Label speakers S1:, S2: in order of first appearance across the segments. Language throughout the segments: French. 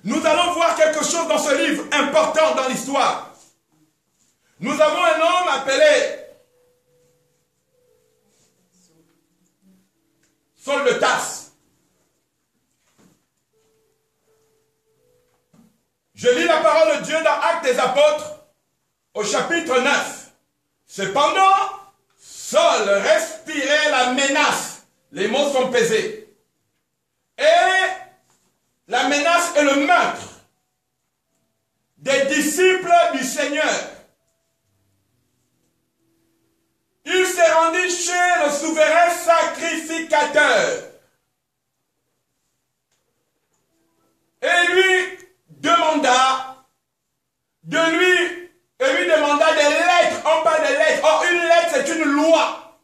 S1: nous allons voir quelque chose dans ce livre important dans l'histoire. Nous avons un homme appelé Saul de Tarse. Je lis la parole de Dieu dans Actes des Apôtres au chapitre 9. Cependant, Saul respirait la menace. Les mots sont pesés. Et la menace et le meurtre des disciples du Seigneur. Il s'est rendu chez le souverain sacrificateur. Et lui demanda des lettres. On parle de lettres. Or, une lettre, c'est une loi.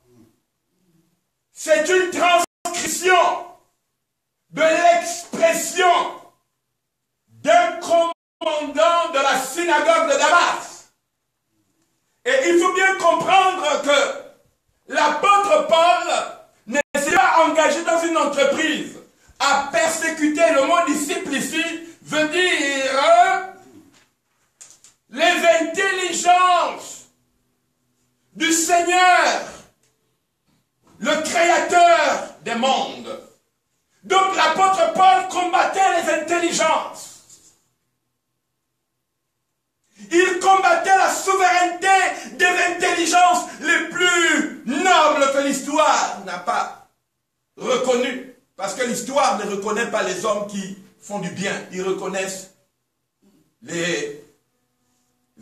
S1: C'est une transcription de l'expression d'un commandant de la synagogue de Damas. Et il faut bien comprendre que l'apôtre Paul ne s'est pas engagé dans une entreprise à persécuter. Le mot disciple ici veut dire les intelligences du Seigneur, le créateur des mondes. Donc l'apôtre Paul combattait les intelligences. Il combattait la souveraineté des intelligences les plus nobles que l'histoire n'a pas reconnues. Parce que l'histoire ne reconnaît pas les hommes qui font du bien. Ils reconnaissent les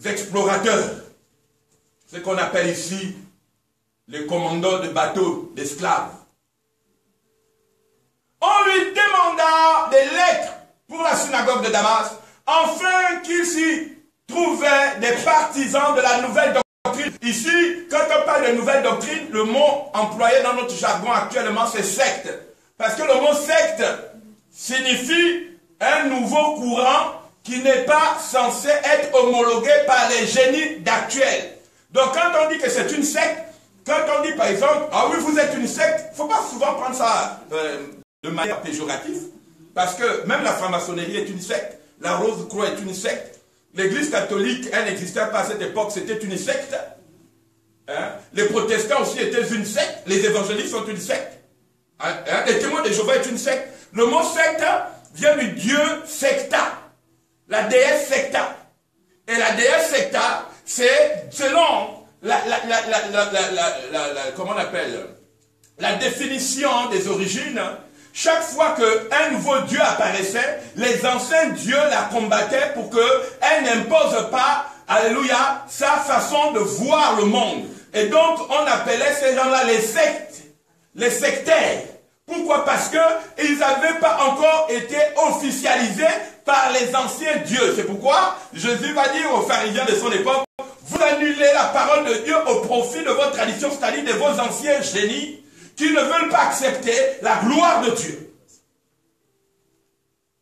S1: explorateurs. Ce qu'on appelle ici les commandants de bateaux d'esclaves. On lui demanda des lettres pour la synagogue de Damas, afin qu'il s'y trouvait des partisans de la nouvelle doctrine. Ici, quand on parle de nouvelle doctrine, le mot employé dans notre jargon actuellement, c'est secte. Parce que le mot secte signifie un nouveau courant qui n'est pas censé être homologué par les génies d'actuel. Donc quand on dit que c'est une secte, quand on dit par exemple, ah oui, vous êtes une secte, il ne faut pas souvent prendre ça de manière péjorative, parce que même la franc-maçonnerie est une secte, la Rose-Croix est une secte, l'église catholique, elle n'existait pas à cette époque, c'était une secte. Hein? Les protestants aussi étaient une secte, les évangélistes sont une secte. Hein? Les témoins de Jéhovah est une secte. Le mot secte vient du dieu Secta, la déesse Secta. Et la déesse Secta, c'est selon comment on appelle, la définition des origines. Chaque fois qu'un nouveau dieu apparaissait, les anciens dieux la combattaient pour qu'elle n'impose pas, alléluia, sa façon de voir le monde. Et donc, on appelait ces gens-là les sectes, les sectaires. Pourquoi? Parce qu'ils n'avaient pas encore été officialisés par les anciens dieux. C'est pourquoi Jésus va dire aux pharisiens de son époque, vous annulez la parole de Dieu au profit de votre tradition, c'est-à-dire de vos anciens génies, qui ne veulent pas accepter la gloire de Dieu.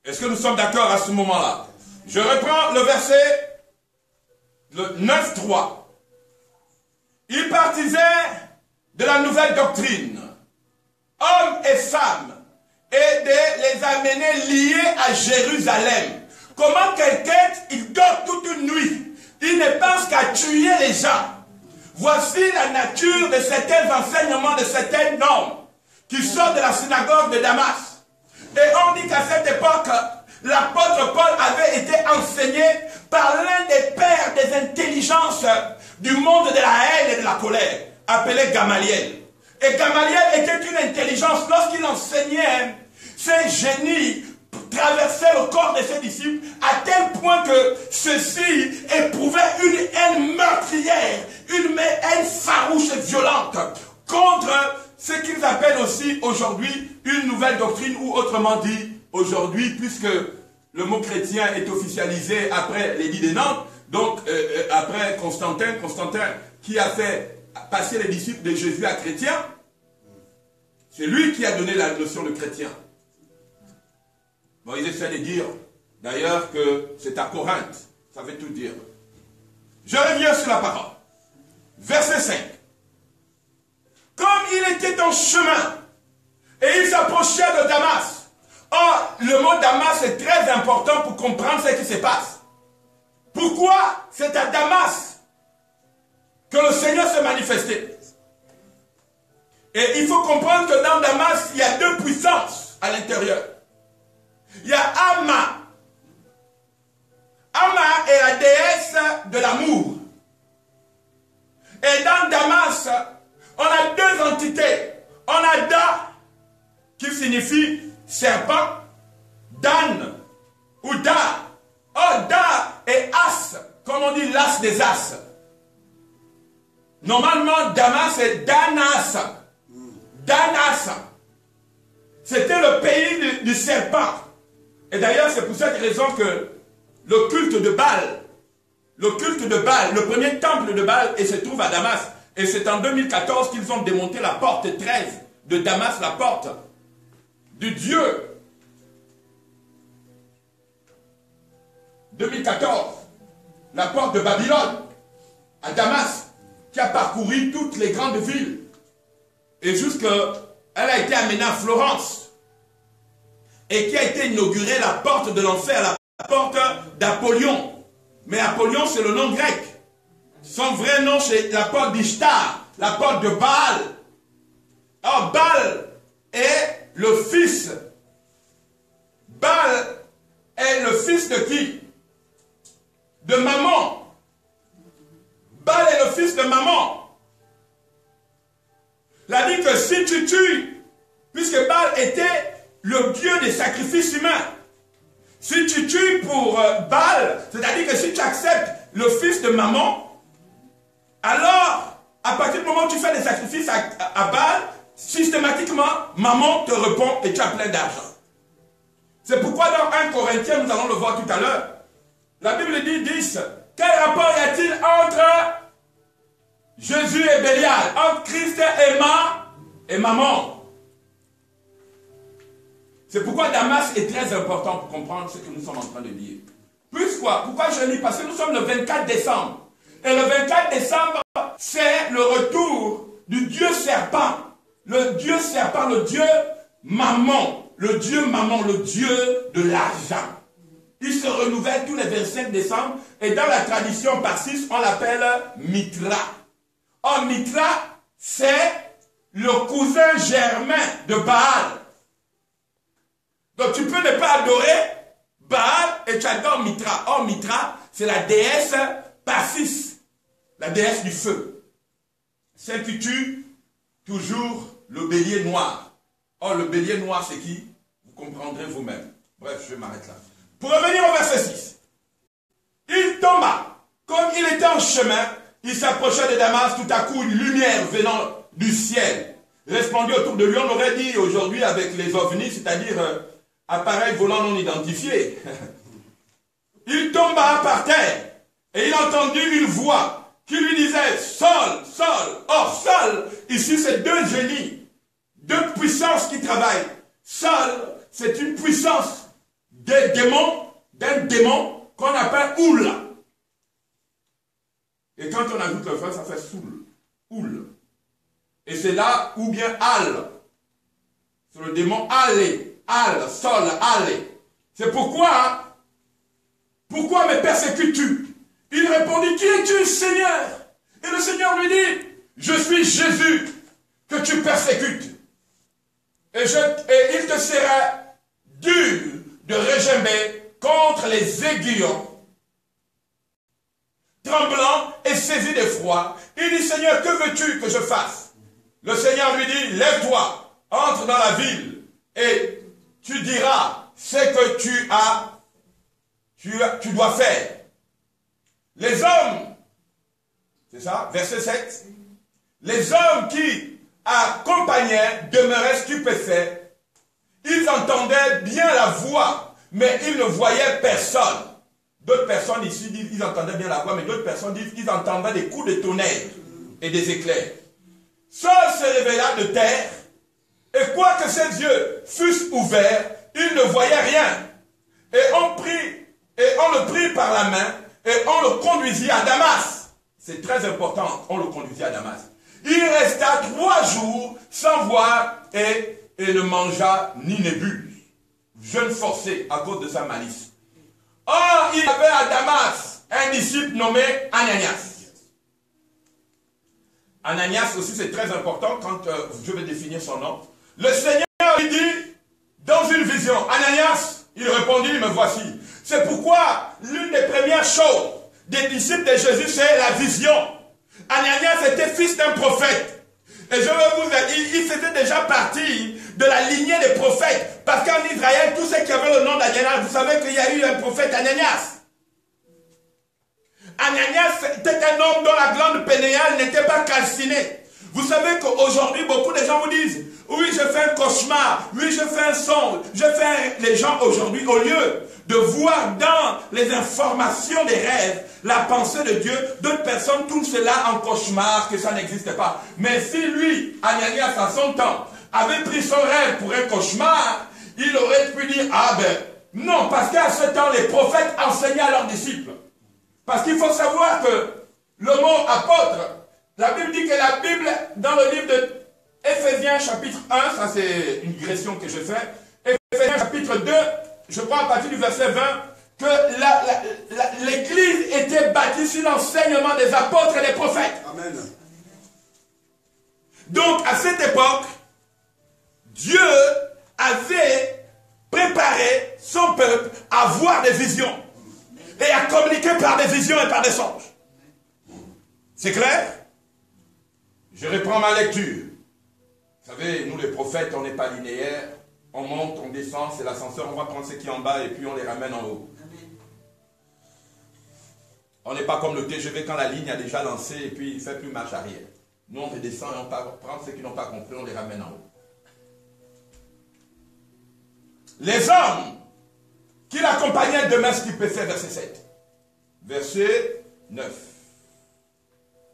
S1: Est-ce que nous sommes d'accord à ce moment-là? Je reprends le verset 9.3. Ils partisaient de la nouvelle doctrine, hommes et femmes, et de les amener liés à Jérusalem. Comment quelqu'un, il dort toute une nuit, il ne pense qu'à tuer les gens. Voici la nature de certains enseignements de certains hommes qui sortent de la synagogue de Damas. Et on dit qu'à cette époque, l'apôtre Paul avait été enseigné par l'un des pères des intelligences du monde de la haine et de la colère, appelé Gamaliel. Et Gamaliel était une intelligence. Lorsqu'il enseignait, ces génies traversaient le corps de ses disciples à tel point que ceux-ci éprouvaient une haine meurtrière, une haine farouche et violente contre ce qu'ils appellent aussi aujourd'hui une nouvelle doctrine, ou autrement dit aujourd'hui, puisque le mot chrétien est officialisé après l'édit de Nantes, donc après Constantin qui a fait passer les disciples de Jésus à chrétiens, c'est lui qui a donné la notion de chrétien. Bon, ils essaient de dire, d'ailleurs, que c'est à Corinthe. Ça veut tout dire. Je reviens sur la parole. Verset 5. Comme il était en chemin, et il s'approchait de Damas, Or, le mot Damas est très important pour comprendre ce qui se passe. Pourquoi c'est à Damas que le Seigneur s'est manifesté? Et il faut comprendre que dans Damas, il y a deux puissances à l'intérieur. Il y a Amma. Amma est la déesse de l'amour. Et dans Damas, on a deux entités. On a Da, qui signifie serpent, Dan, ou Da. Oh, Da et As, comme on dit l'As des As. Normalement, Damas est Danas. Danas. C'était le pays du serpent. Et d'ailleurs, c'est pour cette raison que le culte de Baal, le premier temple de Baal, et se trouve à Damas. Et c'est en 2014 qu'ils ont démonté la porte 13 de Damas, la porte du Dieu. 2014, la porte de Babylone, à Damas, qui a parcouru toutes les grandes villes. Et jusqu'elle a été amenée à Florence. Et qui a été inaugurée la porte de l'enfer, la porte d'Apollyon. Mais Apollyon, c'est le nom grec. Son vrai nom, c'est la porte d'Ishtar, la porte de Baal. Or, Baal est le fils. Baal est le fils de qui? De Mammon. Baal est le fils de Mammon. Il a dit que si tu tues, puisque Baal était le dieu des sacrifices humains, si tu tues pour Baal, c'est-à-dire que si tu acceptes le fils de Mammon, alors, à partir du moment où tu fais des sacrifices à Baal, systématiquement, Mammon te répond et tu as plein d'argent. C'est pourquoi dans 1 Corinthiens, nous allons le voir tout à l'heure, la Bible dit 10, quel rapport y a-t-il entre Jésus et Bélial, entre Christ et Mammon? C'est pourquoi Damas est très important pour comprendre ce que nous sommes en train de dire. Pourquoi je lis? Parce que nous sommes le 24 décembre. Et le 24 décembre, c'est le retour du Dieu serpent. Le Dieu serpent, le Dieu Mammon. Le Dieu Mammon, le Dieu de l'argent. Il se renouvelle tous les 25 décembre. Et dans la tradition parsis, on l'appelle Mitra. Or, Mitra, c'est le cousin germain de Baal. Donc tu peux ne pas adorer Baal et tu adores Mitra. Or, Mitra, c'est la déesse Parsis, la déesse du feu. Celle qui tue toujours le bélier noir. Or, le bélier noir, c'est qui? Vous comprendrez vous-même. Bref, je m'arrête là. Pour revenir au verset 6. Il tomba. Comme il était en chemin, il s'approchait de Damas. Tout à coup, une lumière venant du ciel répandue autour de lui. On aurait dit aujourd'hui avec les ovnis, c'est-à-dire appareil volant non identifié. Il tomba par terre et il entendit une voix qui lui disait « Saul, Saul ». Or, Saul, ici, c'est deux génies, deux puissances qui travaillent. Saul, c'est une puissance d'un démon qu'on appelle Oul. Et quand on ajoute le fin, ça fait Soul. Oul. Et c'est là, ou bien Al. C'est le démon Alé. Al, Sol, Allez. C'est pourquoi me persécutes-tu? Il répondit, qui es-tu, Seigneur? Et le Seigneur lui dit, je suis Jésus que tu persécutes. Et il te sera dur de regimber contre les aiguillons. Tremblant et saisi d'effroi, il dit, Seigneur, que veux-tu que je fasse? Le Seigneur lui dit, lève-toi, entre dans la ville et tu diras ce que tu dois faire. Les hommes, c'est ça, verset 7, les hommes qui accompagnaient demeuraient stupéfaits. Ils entendaient bien la voix, mais ils ne voyaient personne. D'autres personnes ici disent qu'ils entendaient bien la voix, mais d'autres personnes disent qu'ils entendaient des coups de tonnerre et des éclairs. Saul se révéla de terre, et quoique ses yeux fussent ouverts, il ne voyait rien. Et on le prit par la main, et on le conduisit à Damas. C'est très important, on le conduisit à Damas. Il resta 3 jours sans voir et ne mangea ni ne but. jeûne forcé à cause de sa malice. Or, il y avait à Damas un disciple nommé Ananias. Ananias aussi, c'est très important quand je vais définir son nom. Le Seigneur lui dit, dans une vision, Ananias, il répondit, me voici. C'est pourquoi l'une des premières choses des disciples de Jésus, c'est la vision. Ananias était fils d'un prophète. Et je veux vous dire, il faisait déjà partie de la lignée des prophètes. Parce qu'en Israël, tous ceux qui avaient le nom d'Ananias, vous savez qu'il y a eu un prophète Ananias. Ananias était un homme dont la glande pénéale n'était pas calcinée. Vous savez qu'aujourd'hui, beaucoup de gens vous disent, oui, je fais un cauchemar, oui, je fais un songe, les gens aujourd'hui, au lieu de voir dans les informations des rêves la pensée de Dieu, d'autres personnes tournent cela en cauchemar, que ça n'existe pas. Mais si lui, Ananias, à son temps, avait pris son rêve pour un cauchemar, il aurait pu dire, ah ben, non, parce qu'à ce temps, les prophètes enseignaient à leurs disciples. Parce qu'il faut savoir que le mot apôtre, la Bible dit que la Bible, dans le livre de Éphésiens chapitre 1, ça c'est une digression que je fais, Éphésiens chapitre 2, je crois à partir du verset 20, que l'Église était bâtie sur l'enseignement des apôtres et des prophètes.
S2: Amen.
S1: Donc à cette époque, Dieu avait préparé son peuple à voir des visions et à communiquer par des visions et par des songes. C'est clair? Je reprends ma lecture. Vous savez, nous les prophètes, on n'est pas linéaires. On monte, on descend, c'est l'ascenseur, on va prendre ceux qui sont en bas et puis on les ramène en haut. On n'est pas comme le TGV quand la ligne a déjà lancé et puis il ne fait plus marche arrière. Nous, on redescend et on prend ceux qui n'ont pas compris, on les ramène en haut. Les hommes qui l'accompagnaient demeurent stupéfaits, verset 7. Verset 9.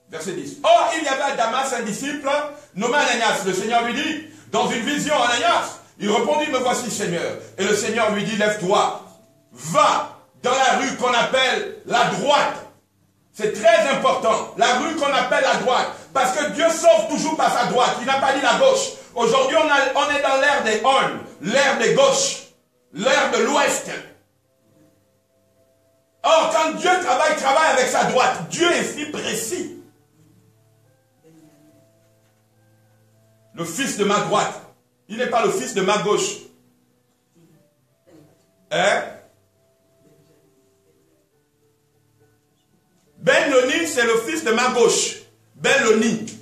S1: Verset 10. Or, il y avait à Damas un disciple nommé Ananias. Le Seigneur lui dit, dans une vision, Ananias, il répondit, me voici, Seigneur. Et le Seigneur lui dit, lève-toi, va dans la rue qu'on appelle la droite. C'est très important, la rue qu'on appelle la droite. Parce que Dieu sauve toujours par sa droite. Il n'a pas dit la gauche. Aujourd'hui, on est dans l'ère des holles, l'ère des gauches, l'ère de l'ouest. Or, quand Dieu travaille, il travaille avec sa droite. Dieu est si précis. Le fils de ma droite. Il n'est pas le fils de ma gauche. Hein? Ben-Loni, c'est le fils de ma gauche. Ben-Loni.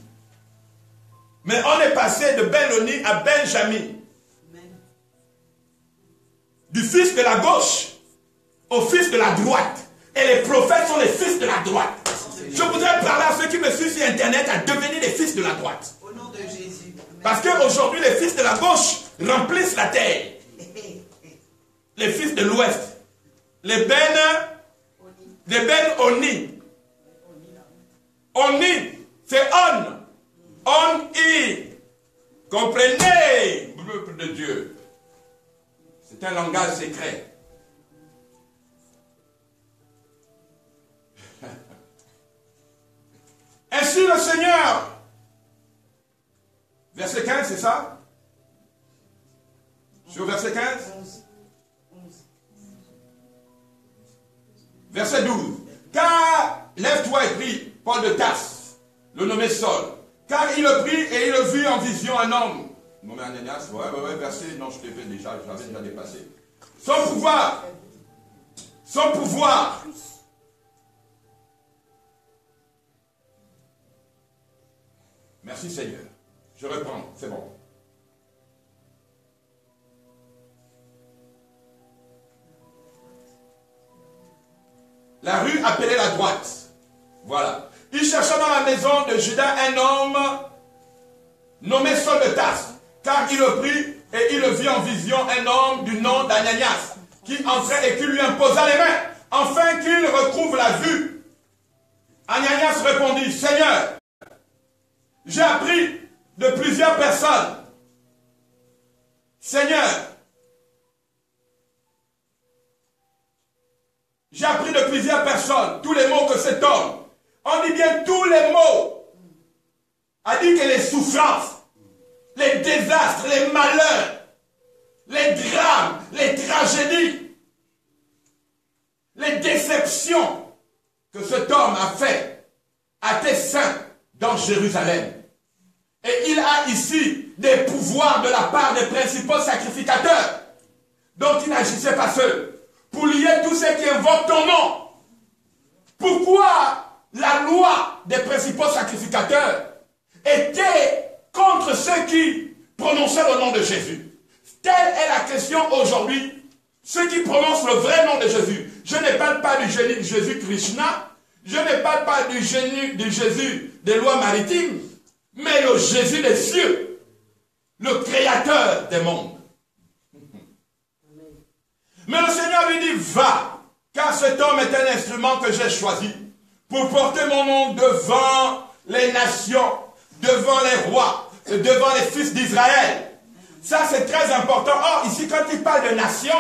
S1: Mais on est passé de Ben-Loni à Benjamin. Du fils de la gauche au fils de la droite. Et les prophètes sont les fils de la droite. Je voudrais parler à ceux qui me suivent sur Internet à devenir les fils de la droite.
S3: Au nom de Jésus.
S1: Parce qu'aujourd'hui, les fils de la gauche remplissent la terre. Les fils de l'ouest. Les Ben Oni. Oni, c'est on. On-i. Comprenez, peuple de Dieu. C'est un langage secret. Ainsi le Seigneur. Verset 15, c'est ça? Sur verset 15? Verset 12. Car, lève-toi et prie, Paul de Tarse, le nommé Saul. Car il le prit et il le vit en vision un homme. Nommé Ananias, ouais, verset, non, je l'ai fait déjà, je l'avais déjà dépassé. Son pouvoir. Son pouvoir. Merci Seigneur. Je reprends, c'est bon. La rue appelée la droite. Voilà. Il chercha dans la maison de Judas un homme nommé Saul de Tarse, car il le prit et il le vit en vision un homme du nom d'Ananias, qui entrait et qui lui imposa les mains, afin qu'il retrouve la vue. Ananias répondit, Seigneur, j'ai appris de plusieurs personnes. Seigneur, j'ai appris de plusieurs personnes tous les mots que cet homme, on dit bien tous les mots, a dit que les souffrances, les désastres, les malheurs les drames, les tragédies, les déceptions que cet homme a fait à tes saints dans Jérusalem. Et il a ici des pouvoirs de la part des principaux sacrificateurs. Donc il n'agissait pas seul. Pour lier tous ceux qui invoquent ton nom. Pourquoi la loi des principaux sacrificateurs était contre ceux qui prononçaient le nom de Jésus? Telle est la question aujourd'hui. Ceux qui prononcent le vrai nom de Jésus. Je ne parle pas du Jésus Krishna. Je ne parle pas du Jésus des lois maritimes. Mais le Jésus des cieux. Le créateur des mondes. Mais le Seigneur lui dit, va, car cet homme est un instrument que j'ai choisi pour porter mon nom devant les nations, devant les rois, devant les fils d'Israël. Ça, c'est très important. Or, ici, quand il parle de nation,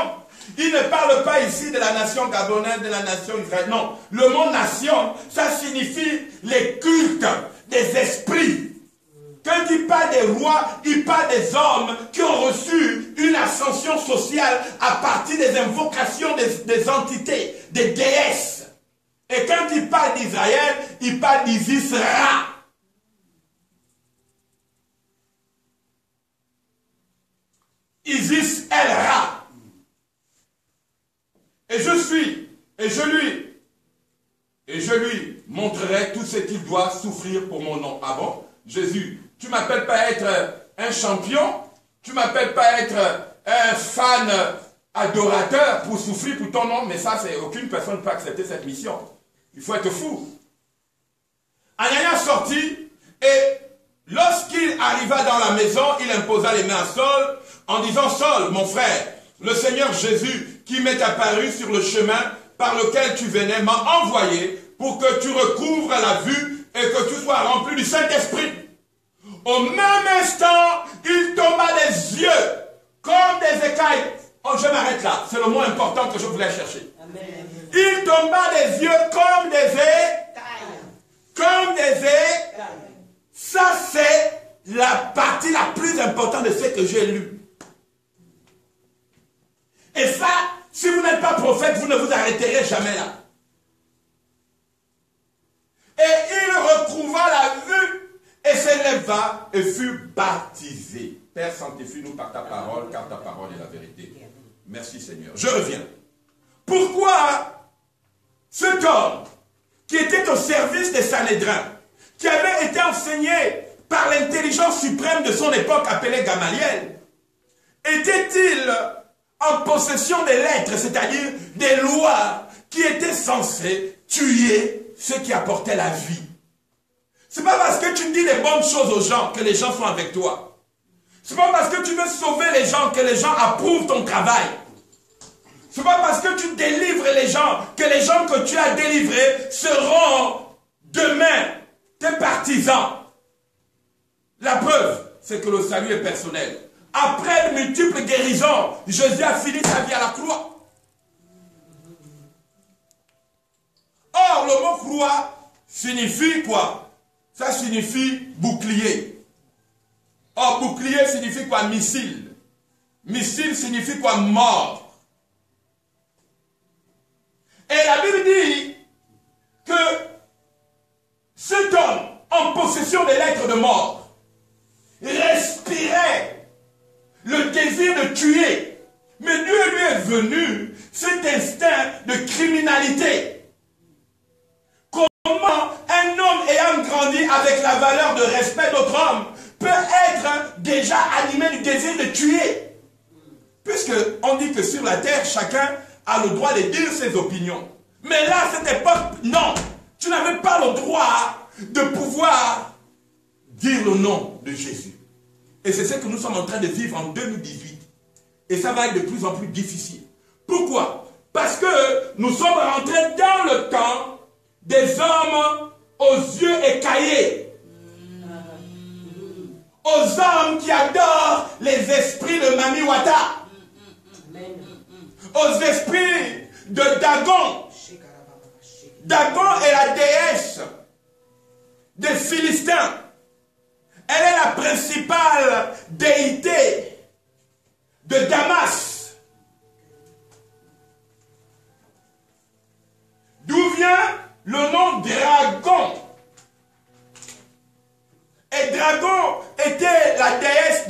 S1: il ne parle pas ici de la nation gabonaise, de la nation israélienne. Non, le mot nation, ça signifie les cultes des esprits. Quand il parle des rois, il parle des hommes qui ont reçu une ascension sociale à partir des invocations des entités, des déesses. Et quand il parle d'Israël, il parle d'Isis-Ra. Isis-El-Ra. Et je lui montrerai tout ce qu'il doit souffrir pour mon nom. Ah bon? Jésus, tu m'appelles pas être un champion, tu m'appelles pas être un fan adorateur pour souffrir pour ton nom, mais ça, c'est aucune personne ne peut accepter cette mission. Il faut être fou. Anania sortit et lorsqu'il arriva dans la maison, il imposa les mains à Saul en disant, Saul, mon frère, le Seigneur Jésus qui m'est apparu sur le chemin par lequel tu venais m'a envoyé pour que tu recouvres la vue et que tu sois rempli du Saint-Esprit. Au même instant, il tomba des yeux comme des écailles. Oh, je m'arrête là. C'est le mot important que je voulais chercher. Amen. Il tomba des yeux comme des écailles. Comme des écailles. Ça, c'est la partie la plus importante de ce que j'ai lu. Et ça, si vous n'êtes pas prophète, vous ne vous arrêterez jamais là. Et il retrouva la vue et s'éleva et fut baptisé. Père, sanctifie-nous par ta parole, car ta parole est la vérité. Merci Seigneur. Je reviens. Pourquoi cet homme qui était au service des Sanhédrins, qui avait été enseigné par l'intelligence suprême de son époque appelée Gamaliel, était-il en possession des lettres, c'est-à-dire des lois qui étaient censées tuer ceux qui apportaient la vie? C'est pas parce que tu dis les bonnes choses aux gens que les gens sont avec toi. C'est pas parce que tu veux sauver les gens que les gens approuvent ton travail. C'est pas parce que tu délivres les gens que les gens que tu as délivrés seront demain tes partisans. La preuve, c'est que le salut est personnel. Après de multiples guérisons, Jésus a fini sa vie à la croix. Or, le mot croix signifie quoi? Ça signifie bouclier. Or, bouclier signifie quoi? Missile. Missile signifie quoi? Mort. Et la Bible dit que cet homme, en possession des lettres de mort, respirait le désir de tuer. Mais Dieu lui est venu cet instinct de criminalité. Comment un homme ayant grandi avec la valeur de respect d'autres hommes peut être déjà animé du désir de tuer? Puisque on dit que sur la terre, chacun a le droit de dire ses opinions. Mais là, à cette époque, non. Tu n'avais pas le droit de pouvoir dire le nom de Jésus. Et c'est ce que nous sommes en train de vivre en 2018. Et ça va être de plus en plus difficile. Pourquoi? Parce que nous sommes rentrés dans le temps des hommes aux yeux écaillés. Aux hommes qui adorent les esprits de Mami Wata. Aux esprits de Dagon. Dagon est la déesse des Philistins. Elle est la principale déité de Damas. D'où vient le nom dragon? Et dragon était la déesse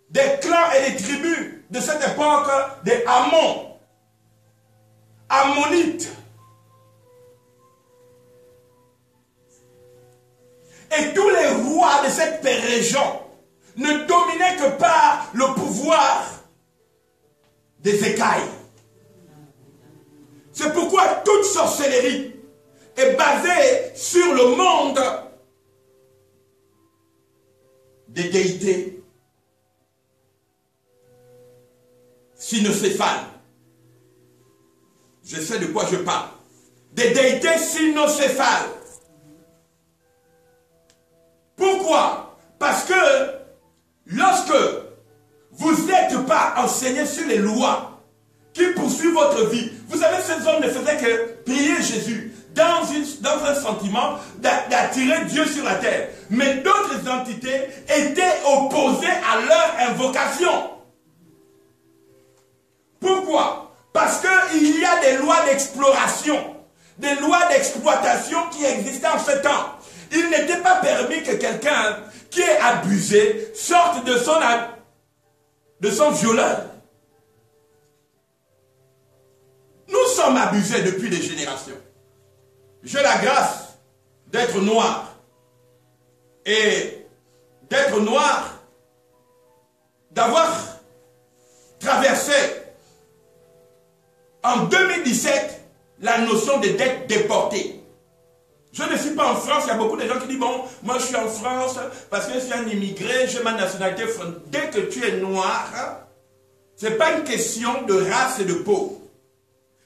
S1: des clans et des tribus de cette époque des Ammon, Ammonites. Et tous les rois de cette région ne dominaient que par le pouvoir des écailles. C'est pourquoi toute sorcellerie est basée sur le monde des déités cynocéphales. Je sais de quoi je parle. Des déités cynocéphales. Pourquoi? Parce que lorsque vous n'êtes pas enseigné sur les lois qui poursuivent votre vie, vous savez, ces hommes ne faisaient que prier Jésus dans un sentiment d'attirer Dieu sur la terre. Mais d'autres entités étaient opposées à leur invocation. Pourquoi? Parce qu'il y a des lois d'exploration, des lois d'exploitation qui existaient en ce temps. Il n'était pas permis que quelqu'un qui est abusé sorte de son violeur. Nous sommes abusés depuis des générations. J'ai la grâce d'être noir. Et d'être noir, d'avoir traversé en 2017 la notion de dette déportée. Je ne suis pas en France, il y a beaucoup de gens qui disent, bon, moi je suis en France parce que je suis un immigré, j'ai ma nationalité française. Dès que tu es noir, ce n'est pas une question de race et de peau.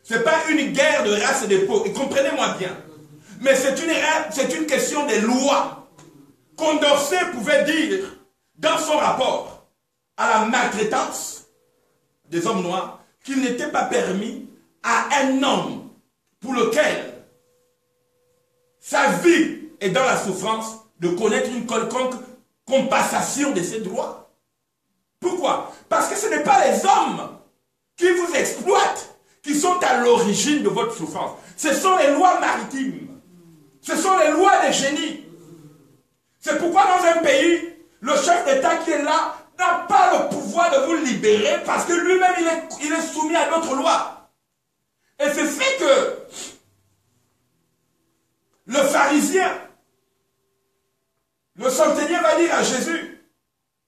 S1: Ce n'est pas une guerre de race et de peau. Et comprenez-moi bien. Mais c'est une question des lois. Condorcet pouvait dire, dans son rapport à la maltraitance des hommes noirs, qu'il n'était pas permis à un homme pour lequel sa vie est dans la souffrance de connaître une quelconque compensation de ses droits. Pourquoi? Parce que ce n'est pas les hommes qui vous exploitent qui sont à l'origine de votre souffrance. Ce sont les lois maritimes. Ce sont les lois des génies. C'est pourquoi dans un pays, le chef d'État qui est là n'a pas le pouvoir de vous libérer parce que lui-même il est soumis à d'autres lois. Et c'est fait que le pharisien, le centenier va dire à Jésus,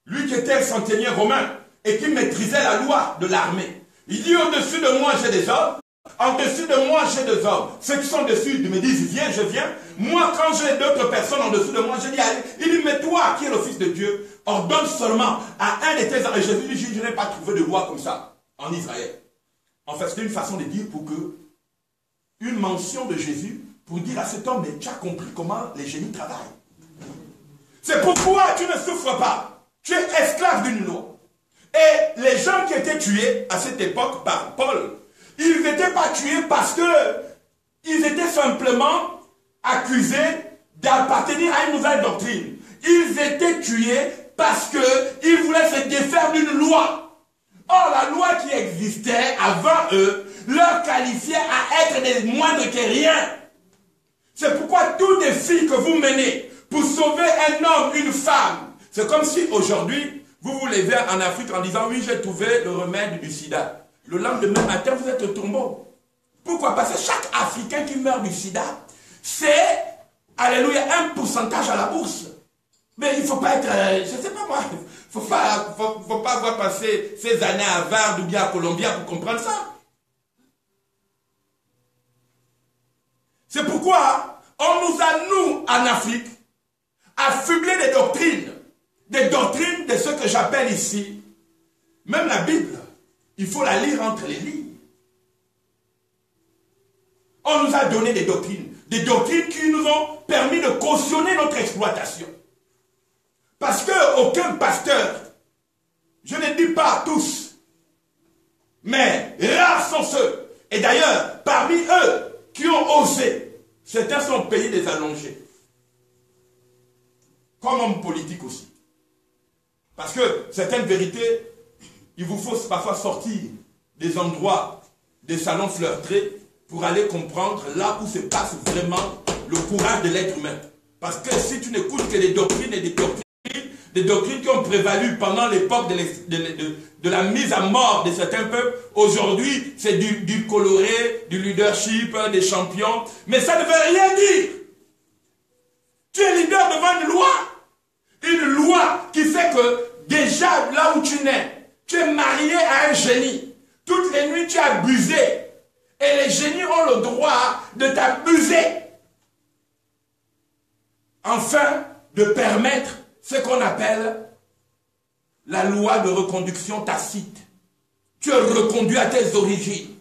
S1: lui qui était centenier romain et qui maîtrisait la loi de l'armée, il dit au-dessus de moi j'ai des hommes, en-dessus de moi j'ai des hommes. Ceux qui sont dessus me disent viens, je viens. Moi quand j'ai d'autres personnes en dessous de moi, je dis allez. Il dit mais toi qui es le fils de Dieu, ordonne seulement à un de tes hommes. Et Jésus dit je n'ai pas trouvé de loi comme ça en Israël. En fait c'était une façon de dire pour que une mention de Jésus pour dire à cet homme mais tu as compris comment les génies travaillent. C'est pourquoi tu ne souffres pas. Tu es esclave d'une loi. Et les gens qui étaient tués à cette époque par Paul, ils n'étaient pas tués parce qu'ils étaient simplement accusés d'appartenir à une nouvelle doctrine. Ils étaient tués parce qu'ils voulaient se défaire d'une loi. Or, la loi qui existait avant eux leur qualifiait à être des moindres que rien. C'est pourquoi tout défi que vous menez pour sauver un homme, une femme, c'est comme si aujourd'hui, vous vous levez en Afrique en disant, oui, j'ai trouvé le remède du sida. Le lendemain matin, vous êtes au tombeau. Pourquoi? Parce que chaque Africain qui meurt du sida, c'est, alléluia, un pourcentage à la bourse. Mais il ne faut pas être, je ne sais pas moi, il ne faut pas avoir passé ces années à Harvard ou bien à Columbia pour comprendre ça. C'est pourquoi on nous a, nous, en Afrique, affublé des doctrines de ce que j'appelle ici, même la Bible, il faut la lire entre les lignes. On nous a donné des doctrines qui nous ont permis de cautionner notre exploitation. Parce qu'aucun pasteur, je ne dis pas tous, mais rares sont ceux, et d'ailleurs, parmi eux qui ont osé, certains sont payés des allongés. Comme homme politique aussi. Parce que certaines vérités, il vous faut parfois sortir des endroits, des salons fleutrés, pour aller comprendre là où se passe vraiment le courage de l'être humain. Parce que si tu n'écoutes que des doctrines et des doctrines qui ont prévalu pendant l'époque de la mise à mort de certains peuples, aujourd'hui c'est du coloré, du leadership, des champions, mais ça ne veut rien dire. Tu es leader devant une loi qui fait que déjà là où tu nais, tu es marié à un génie. Toutes les nuits tu es abusé. Et les génies ont le droit de t'abuser. Afin de permettre ce qu'on appelle la loi de reconduction tacite. Tu es reconduit à tes origines.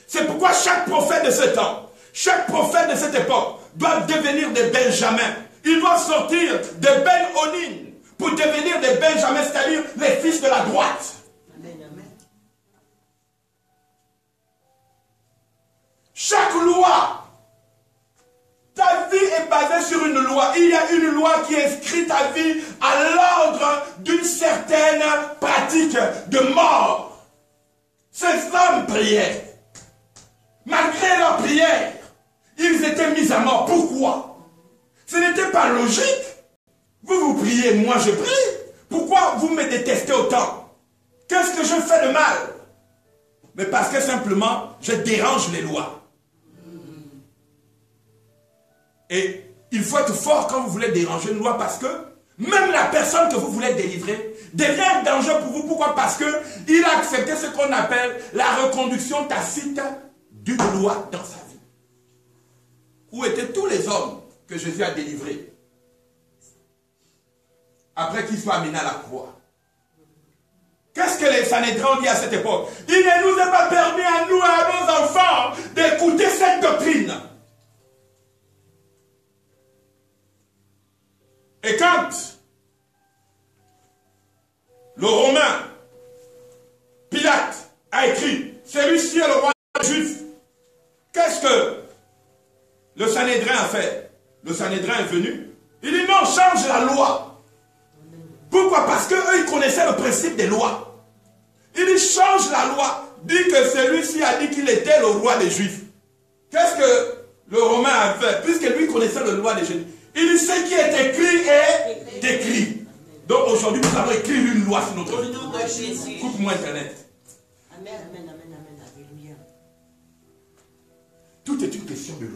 S1: C'est pourquoi chaque prophète de ce temps, chaque prophète de cette époque doit devenir des Benjamins. Ils doivent sortir des Ben-Onin pour devenir des Benjamins, c'est-à-dire les fils de la droite. Chaque loi, ta vie est basée sur une loi. Il y a une loi qui inscrit ta vie à l'ordre d'une certaine pratique de mort. Ces hommes priaient. Malgré leur prière, ils étaient mis à mort. Pourquoi? Ce n'était pas logique. Vous priez, moi je prie. Pourquoi vous me détestez autant? Qu'est-ce que je fais de mal? Mais parce que simplement, je dérange les lois. Et il faut être fort quand vous voulez déranger une loi parce que même la personne que vous voulez délivrer devient un danger pour vous. Pourquoi? Parce qu'il a accepté ce qu'on appelle la reconduction tacite d'une loi dans sa vie. Où étaient tous les hommes que Jésus a délivrés après qu'ils soient amenés à la croix? Qu'est-ce que les Sanhédrins ont dit à cette époque? Il ne nous est pas permis à nous et à nos enfants d'écouter cette doctrine. Et quand le Romain Pilate a écrit « Celui-ci est le roi juif », qu'est-ce que le Sanhédrin a fait? Le Sanhédrin est venu, il dit « Non, change la loi ». Pourquoi? Parce qu'eux, ils connaissaient le principe des lois. Il dit « Change la loi », dit que celui-ci a dit qu'il était le roi des Juifs. Qu'est-ce que le Romain a fait? Puisque lui connaissait le loi des Juifs. Il dit ce qui est écrit est écrit. Donc aujourd'hui, nous allons écrire une loi sur notre vie. Coupe-moi Internet.
S2: Amen, amen, amen, amen, alléluia.
S1: Tout est une question de loi.